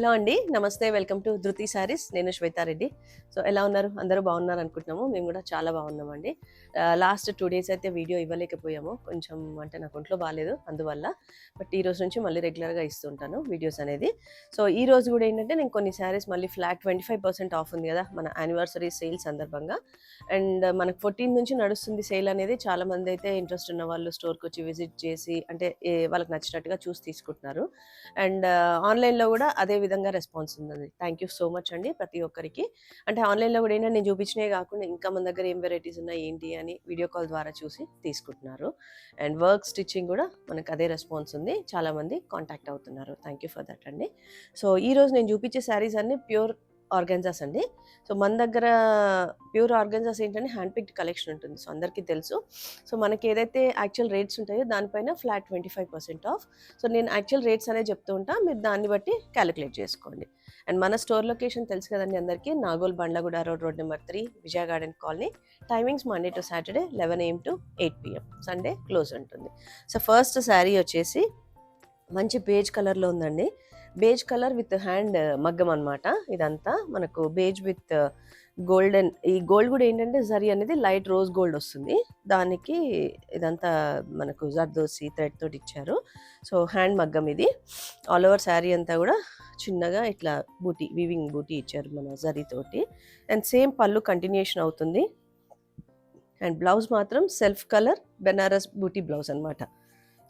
Hello అండి. నమస్తే. Welcome to ధృతి శారీస్. నేను శ్వేతారెడ్డి. సో, ఎలా ఉన్నారు? అందరూ బాగున్నారు అనుకుంటున్నాము. మేము కూడా చాలా బాగున్నామండి. లాస్ట్ 2 డేస్ అయితే వీడియో ఇవ్వలేకపోయాము. కొంచెం అంటే నాకు ఒంట్లో బాలేదు అందువల్ల. బట్ ఈ రోజు నుంచి మళ్ళీ రెగ్యులర్‌గా ఇస్తుంటాను వీడియోస్ అనేది. సో, ఈ రోజు కూడా ఏంటంటే నేను కొన్ని శారీస్ మళ్ళీ ఫ్లాట్ 25% ఆఫ్ ఉంది కదా! మన యానివర్సరీ సేల్ సందర్భంగా. అండ్ మనకు 14 నుంచి నడుస్తుంది సేల్ అనేది. చాలామంది అయితే ఇంట్రెస్ట్ ఉన్న వాళ్ళు స్టోర్‌కొచ్చి విజిట్ చేసి అంటే వాళ్ళకి నచ్చినట్టుగా చూసి తీసుకుంటున్నారు. అండ్ ఆన్‌లైన్‌లో కూడా అదే విధంగా రెస్పాన్స్ ఉందండి. థ్యాంక్ యూ సో మచ్ అండి ప్రతి ఒక్కరికి. అంటే ఆన్‌లైన్‌లో కూడా ఏంటంటే నేను చూపించినవే కాకుండా ఇంకా మన దగ్గర ఏం వెరైటీస్ ఉన్నాయి ఏంటి అని వీడియో కాల్ ద్వారా చూసి తీసుకుంటున్నారు. అండ్ వర్క్ స్టిచ్చింగ్ కూడా మనకు అదే రెస్పాన్స్ ఉంది. చాలామంది కాంటాక్ట్ అవుతున్నారు. థ్యాంక్ యూ ఫర్ దట్ అండి. సో, ఈరోజు నేను చూపించే శారీస్ అన్నీ ప్యూర్ ఆర్గాన్జాస్ అండి. సో, మన దగ్గర ప్యూర్ ఆర్గాన్జాస్ ఏంటంటే హ్యాండ్ పిక్డ్ కలెక్షన్ ఉంటుంది. సో, అందరికీ తెలుసు. సో, మనకి ఏదైతే యాక్చువల్ రేట్స్ ఉంటాయో దానిపైన ఫ్లాట్ 25% ఆఫ్. సో, నేను యాక్చువల్ రేట్స్ అనేది చెప్తూ ఉంటా. మీరు దాన్ని బట్టి క్యాలిక్యులేట్ చేసుకోండి. అండ్ మన స్టోర్ లొకేషన్ తెలుసు కదండీ అందరికీ. Nagole Bandlaguda road number 3 Vijaya garden colony. Timings Monday to Saturday 11 AM to 8 PM. Sunday close ఉంటుంది. సో, ఫస్ట్ శారీ వచ్చేసి మంచి బేజ్ కలర్‌లో ఉందండి. బేజ్ కలర్ విత్ హ్యాండ్ మగ్గం అనమాట. ఇదంతా మనకు బేజ్ విత్ గోల్డెన్ ఈ గోల్డ్ కూడా ఏంటంటే జరీ అనేది లైట్ రోజ్ గోల్డ్ వస్తుంది. దానికి ఇదంతా మనకు జర్దోసి థ్రెడ్ తోటి ఇచ్చారు. సో, హ్యాండ్ మగ్గం ఇది. ఆల్ ఓవర్ శారీ అంతా కూడా చిన్నగా ఇట్లా బూటీ వీవింగ్ బూటీ ఇచ్చారు మన జరీ తోటి. అండ్ సేమ్ పళ్ళు కంటిన్యూషన్ అవుతుంది. అండ్ బ్లౌజ్ మాత్రం సెల్ఫ్ కలర్ బెనారస్ బూటీ బ్లౌజ్ అనమాట.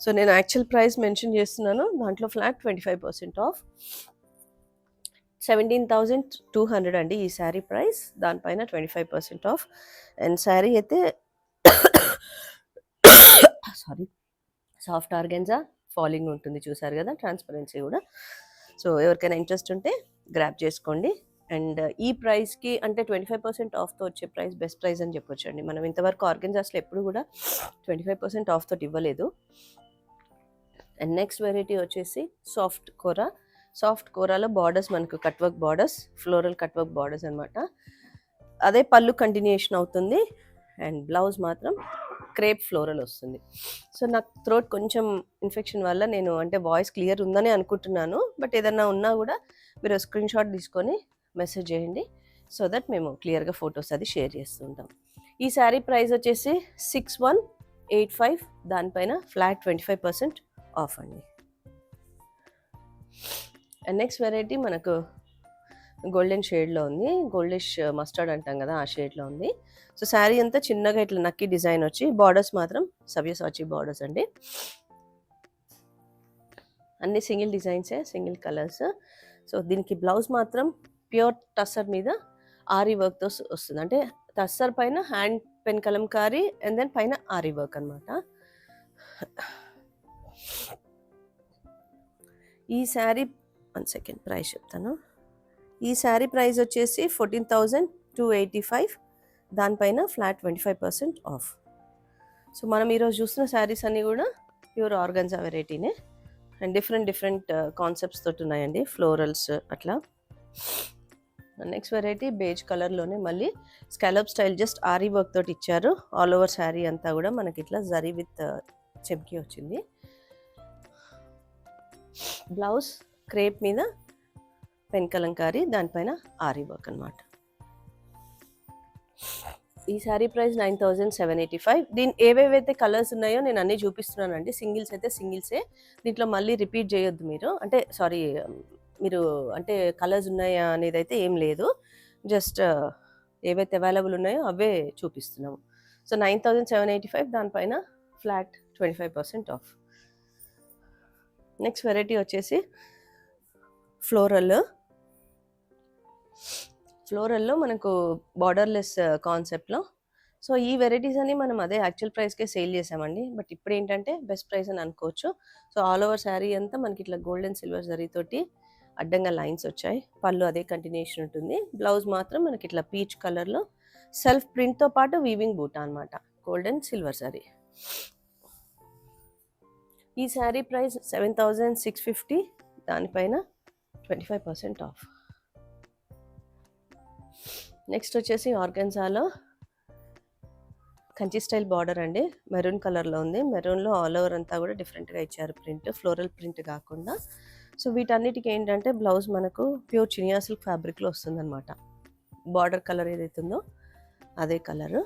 సో, నేను యాక్చువల్ ప్రైస్ మెన్షన్ చేస్తున్నాను. దాంట్లో ఫ్లాట్ 25% ఆఫ్. 17,200 అండి ఈ శారీ ప్రైస్. దానిపైన 25% ఆఫ్. అండ్ శారీ అయితే సారీ సాఫ్ట్ ఆర్గాన్జా ఫాలింగ్ ఉంటుంది చూసారు కదా! ట్రాన్స్పరెన్సీ కూడా. సో, ఎవరికైనా ఇంట్రెస్ట్ ఉంటే గ్రాబ్ చేసుకోండి. అండ్ ఈ ప్రైస్‌కి అంటే 25% ఆఫ్‌తో వచ్చే ప్రైస్ బెస్ట్ ప్రైస్ అని చెప్పొచ్చండి. మనం ఇంతవరకు ఆర్గాన్జాస్‌లో ఎప్పుడు కూడా 25% ఆఫ్ తోటి ఇవ్వలేదు. అండ్ నెక్స్ట్ వెరైటీ వచ్చేసి సాఫ్ట్ కోరా. సాఫ్ట్ కోరాలో బార్డర్స్ మనకు cut work borders, floral cut work borders అనమాట. అదే పళ్ళు కంటిన్యూషన్ అవుతుంది. అండ్ బ్లౌజ్ మాత్రం క్రేప్ ఫ్లోరల్ వస్తుంది. సో, నాకు థ్రోట్ కొంచెం ఇన్ఫెక్షన్ వల్ల నేను అంటే వాయిస్ క్లియర్ ఉందని అనుకుంటున్నాను. బట్ ఏదన్నా ఉన్నా కూడా మీరు స్క్రీన్ షాట్ తీసుకొని మెసేజ్ చేయండి. సో దట్ మేము క్లియర్‌గా ఫోటోస్ అది షేర్ చేస్తూ ఉంటాం. ఈ శారీ ప్రైస్ వచ్చేసి 6185. దానిపైన ఫ్లాట్ 25% ఆఫ్ అండి. అండ్ నెక్స్ట్ వెరైటీ మనకు గోల్డెన్ షేడ్‌లో ఉంది. గోల్డిష్ మస్టర్డ్ అంటాం కదా! ఆ షేడ్‌లో ఉంది. సో, శారీ అంతా చిన్నగా ఇట్లా నక్కీ డిజైన్ వచ్చి బార్డర్స్ మాత్రం సవ్యసాచి బార్డర్స్ అండి. అన్ని సింగిల్ డిజైన్సే, సింగిల్ కలర్స్. సో, దీనికి బ్లౌజ్ మాత్రం ప్యూర్ టస్సర్ మీద ఆరీ వర్క్‌తో వస్తుంది. అంటే టస్సర్ పైన hand pen kalamkari and then పైన ఆరీ వర్క్ అనమాట. ఈ శారీ 1 సెకండ్ ప్రైస్ చెప్తాను. ఈ శారీ ప్రైస్ వచ్చేసి 14,285. దానిపైన ఫ్లాట్ 25% ఆఫ్. సో, మనం ఈరోజు చూస్తున్న శారీస్ అన్నీ కూడా ప్యూర్ ఆర్గాన్జా వెరైటీనే. అండ్ డిఫరెంట్ కాన్సెప్ట్స్ తోటి ఉన్నాయండి. ఫ్లోరల్స్ అట్లా. నెక్స్ట్ వెరైటీ బేజ్ కలర్‌లోనే మళ్ళీ scallop style just aari work తోటి ఇచ్చారు. ఆల్ ఓవర్ శారీ అంతా కూడా మనకి ఇట్లా జరీ విత్ చెమ్కీ వచ్చింది. బ్లౌజ్ క్రేప్ మీద పెన్ కలంకారీ, దానిపైన ఆరీ వర్క్ అనమాట. ఈ శారీ ప్రైస్ 9,785. ఏవేవైతే కలర్స్ ఉన్నాయో నేను అన్నీ చూపిస్తున్నానండి. సింగిల్స్ అయితే సింగిల్సే. దీంట్లో మళ్ళీ రిపీట్ చేయొద్దు మీరు. అంటే సారీ మీరు అంటే కలర్స్ ఉన్నాయా అనేది అయితే ఏం లేదు. జస్ట్ ఏవైతే అవైలబుల్ ఉన్నాయో అవే చూపిస్తున్నాము. సో, 9,785 దానిపైన ఫ్లాట్ 25% ఆఫ్. నెక్స్ట్ వెరైటీ వచ్చేసి ఫ్లోరల్లో మనకు బార్డర్లెస్ కాన్సెప్ట్‌లో. సో, ఈ వెరైటీస్ అన్ని మనం అదే యాక్చువల్ ప్రైస్‌కే సేల్ చేసామండి. బట్ ఇప్పుడు ఏంటంటే బెస్ట్ ప్రైస్ అని అనుకోవచ్చు. సో, ఆల్ ఓవర్ శారీ అంతా మనకి ఇట్లా గోల్డ్ అండ్ సిల్వర్ జరీతోటి అడ్డంగా లైన్స్ వచ్చాయి. పళ్ళు అదే కంటిన్యూషన్ ఉంటుంది. బ్లౌజ్ మాత్రం మనకి ఇట్లా పీచ్ కలర్‌లో సెల్ఫ్ ప్రింట్‌తో పాటు వీవింగ్ బూటా అనమాట. Gold and silver sari. ఈ శారీ ప్రైస్ 7,650. దానిపైన 25% ఆఫ్. నెక్స్ట్ వచ్చేసి ఆర్గాన్జాలో కంచి స్టైల్ బార్డర్ అండి. మెరూన్ కలర్‌లో ఉంది. మెరూన్‌లో ఆల్ ఓవర్ అంతా కూడా డిఫరెంట్‌గా ఇచ్చారు ప్రింట్. ఫ్లోరల్ ప్రింట్ కాకుండా. సో వీటన్నిటికి ఏంటంటే బ్లౌజ్ మనకు ప్యూర్ చినియా సిల్క్ ఫ్యాబ్రిక్లో వస్తుందన్నమాట. బార్డర్ కలర్ ఏదైతే ఉందో అదే కలరు.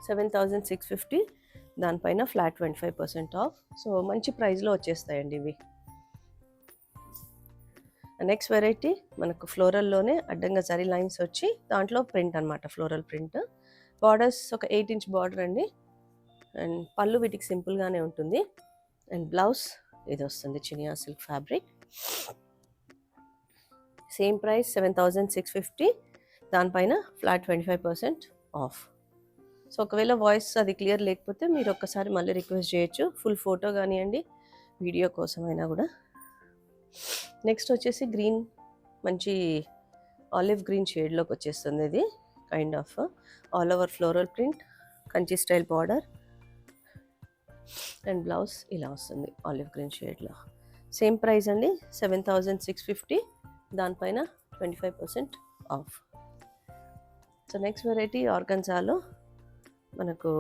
7,650, దానిపైన ఫ్లాట్ 25% ఆఫ్. సో మంచి ప్రైస్లో వచ్చేస్తాయండి ఇవి. నెక్స్ట్ వెరైటీ మనకు ఫ్లోరల్లోనే అడ్డంగా జరీ లైన్స్ వచ్చి దాంట్లో ప్రింట్ అనమాట, ఫ్లోరల్ ప్రింట్. బార్డర్స్ ఒక 8 ఇంచ్ బార్డర్ అండి. అండ్ పళ్ళు వీటికి సింపుల్గానే ఉంటుంది. అండ్ బ్లౌజ్ ఇది వస్తుంది Chiniya silk fabric. Same price 7,650, దానిపైన ఫ్లాట్ 25% ఆఫ్. సో ఒకవేళ వాయిస్ అది క్లియర్ లేకపోతే మీరు ఒక్కసారి మళ్ళీ రిక్వెస్ట్ చేయొచ్చు, ఫుల్ ఫోటో కానివ్వండి, వీడియో కోసమైనా కూడా. నెక్స్ట్ వచ్చేసి గ్రీన్, మంచి ఆలివ్ గ్రీన్ షేడ్లోకి వచ్చేస్తుంది. ఇది kind of all over floral print, Kanchi style border. And blouse ఇలా వస్తుంది ఆలివ్ గ్రీన్ షేడ్లో. సేమ్ ప్రైస్ అండి 7,650, దానిపైన 25% ఆఫ్. సో నెక్స్ట్ వెరైటీ ఆర్గన్జాలో మనకు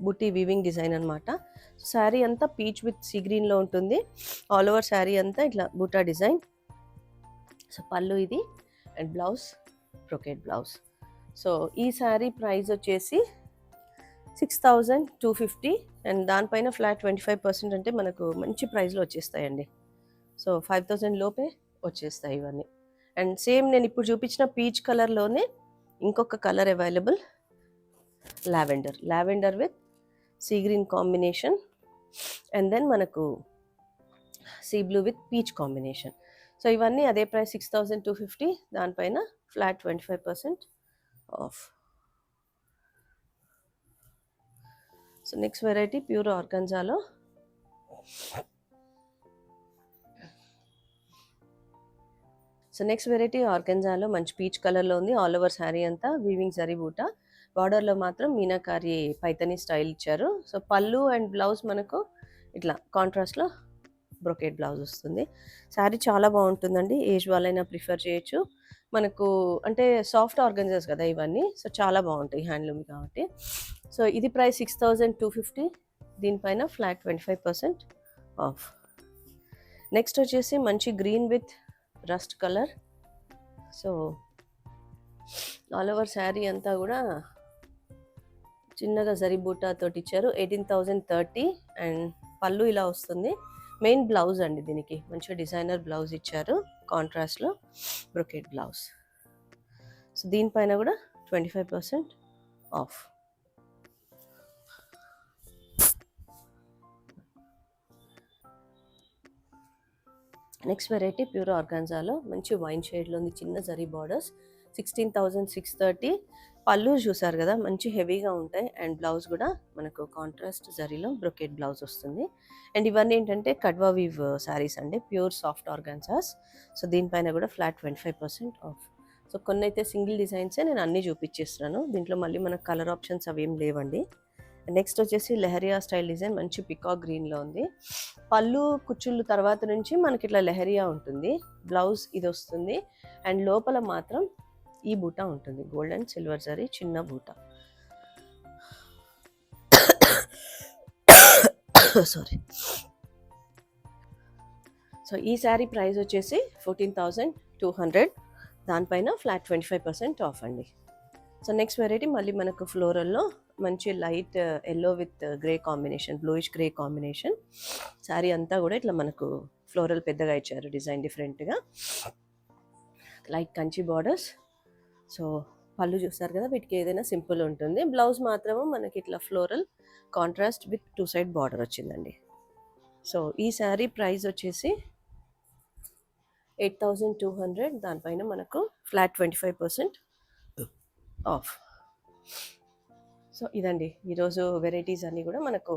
బుటీ వీవింగ్ డిజైన్ అనమాట. శారీ అంతా పీచ్ విత్ సీ గ్రీన్లో ఉంటుంది. ఆల్ ఓవర్ శారీ అంతా ఇట్లా బూటా డిజైన్. సో పళ్ళు ఇది and blouse brocade blouse. So ఈ శారీ ప్రైస్ వచ్చేసి 6,250 అండ్ దానిపైన ఫ్లాట్ 25% అంటే మనకు మంచి ప్రైస్లో వచ్చేస్తాయండి. సో 5,000 లోపే వచ్చేస్తాయి ఇవన్నీ. అండ్ సేమ్ నేను ఇప్పుడు చూపించిన పీచ్ కలర్లోనే ఇంకొక colour available, lavender with sea green combination. And then మనకు sea blue with peach combination. So ఇవన్నీ అదే ప్రైస్ 6,250, దానిపైన flat 25% off. So next variety pure ఆర్గంజాలో మంచి పీచ్ కలర్లో ఉంది. ఆల్ ఓవర్ శారీ అంతా వీవింగ్ జరీ బూట, బార్డర్లో మాత్రం మీనాకారి పైతని స్టైల్ ఇచ్చారు. సో పళ్ళు అండ్ బ్లౌజ్ మనకు ఇట్లా కాంట్రాస్ట్లో బ్రొకెట్ బ్లౌజ్ వస్తుంది. శారీ చాలా బాగుంటుందండి, ఏజ్ వాళ్ళైనా ప్రిఫర్ చేయొచ్చు. మనకు అంటే సాఫ్ట్ ఆర్గంజాస్ కదా ఇవన్నీ, సో చాలా బాగుంటాయి హ్యాండ్లూమ్ కాబట్టి. సో ఇది ప్రైస్ 6,250, దీనిపైన ఫ్లాట్ 25% ఆఫ్. నెక్స్ట్ వచ్చేసి మంచి green with rust colour. So all over sari అంతా కూడా చిన్నగా జరీ బూటాతో ఇచ్చారు. 18,030 అండ్ పళ్ళు ఇలా వస్తుంది. మెయిన్ బ్లౌజ్ అండి, దీనికి మంచిగా డిజైనర్ బ్లౌజ్ ఇచ్చారు కాంట్రాస్ట్లో బ్రొకెట్ బ్లౌజ్. సో దీనిపైన కూడా 25% ఆఫ్. నెక్స్ట్ వెరైటీ ప్యూర్ ఆర్గాన్జాలో మంచి వైన్ షేడ్లో ఉంది, చిన్న జరీ బార్డర్స్. 16,630. పళ్ళు చూసారు కదా మంచి హెవీగా ఉంటాయి. అండ్ బ్లౌజ్ కూడా మనకు కాంట్రాస్ట్ జరీలో బ్రొకెట్ బ్లౌజ్ వస్తుంది. అండ్ ఇవన్నీ ఏంటంటే కడ్వా వీవ్ శారీస్ అండి, ప్యూర్ సాఫ్ట్ ఆర్గాన్జాస్. సో దీనిపైన కూడా ఫ్లాట్ 25% ఆఫ్. సో కొన్ని అయితే సింగిల్ డిజైన్సే నేను అన్నీ చూపించేస్తున్నాను, దీంట్లో మళ్ళీ మనకు కలర్ ఆప్షన్స్ అవి ఏం లేవండి. నెక్స్ట్ వచ్చేసి లెహరియా స్టైల్ డిజైన్, మంచి పికాక్ గ్రీన్లో ఉంది. పళ్ళు కుచ్చుళ్ళు తర్వాత నుంచి మనకి ఇట్లా లెహరియా ఉంటుంది. బ్లౌజ్ ఇది వస్తుంది. అండ్ లోపల మాత్రం ఈ బూటా ఉంటుంది, గోల్డ్ అండ్ సిల్వర్ జరీ చిన్న బూటా. సారీ. సో ఈ శారీ ప్రైస్ వచ్చేసి 14,200, దానిపైన ఫ్లాట్ 25% ఆఫ్ అండి. సో నెక్స్ట్ వెరైటీ మళ్ళీ మనకు ఫ్లోరల్లో మంచి light yellow with grey combination, bluish grey combination. Sari అంతా కూడా ఇట్లా మనకు ఫ్లోరల్ పెద్దగా ఇచ్చారు డిజైన్ డిఫరెంట్గా, లైట్ కంచి బార్డర్స్. సో పళ్ళు చూస్తారు కదా, వీటికి ఏదైనా సింపుల్ ఉంటుంది. బ్లౌజ్ మాత్రము మనకి ఇట్లా floral contrast with 2 side border వచ్చిందండి. సో ఈ శారీ ప్రైస్ వచ్చేసి 8,200, దానిపైన మనకు ఫ్లాట్ 25% ఆఫ్. సో ఇదండి ఈరోజు వెరైటీస్ అన్నీ కూడా మనకు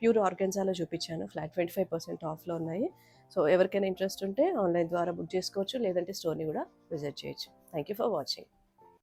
ప్యూర్ ఆర్గన్జాలో చూపించాను, ఫ్లాట్ 25% ఆఫ్లో ఉన్నాయి. సో ఎవరికైనా ఇంట్రెస్ట్ ఉంటే ఆన్లైన్ ద్వారా బుక్ చేసుకోవచ్చు, లేదంటే స్టోర్ని కూడా విజిట్ చేయొచ్చు. Thank you for watching.